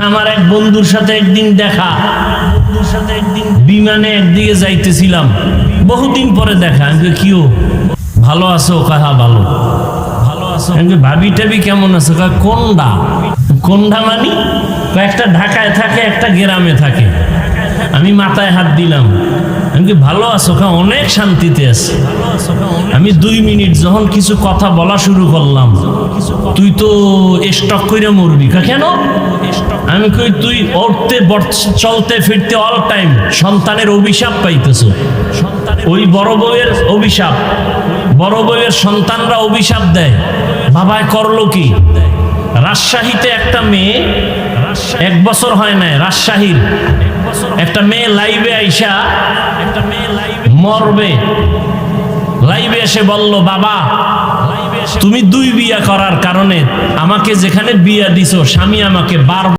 আমার এক বন্ধুর সাথে একদিন দেখা, বিমানে একদিকে যাইতেছিলাম, বহুদিন পরে দেখা। আমি কিও ভালো আছো? কাহা ভালো ভালো আছো। ভাবি টাবি কেমন আছো? কোনডা কোনডা মানি? একটা ঢাকায় থাকে, একটা গ্রামে থাকে। আমি মাথায় হাত দিলাম। আমি ভালো আছো? অনেক শান্তিতে আছে। আমি 2 মিনিট যখন কিছু কথা বলা শুরু করলাম, তুই তো স্টক করে মরবি। কেন? আমি কই তুই উঠতে চলতে ফিরতে অল টাইম সন্তানের অভিশাপ পাইতেছো। ওই বড় বউয়ের অভিশাপ, বড় বউয়ের সন্তানরা অভিশাপ দেয়। বাবায় করলো কি? রাজশাহীতে একটা মেয়ে, 1 বছর হয় নাই, রাজশাহীর একটা মেয়ে লাইভে আইসা মরবে, লাইভে এসে বলল, বাবা তুমি 2 বিয়া করার কারণে আমাকে যেখানে বিয়া দিছো, স্বামী আমাকে 12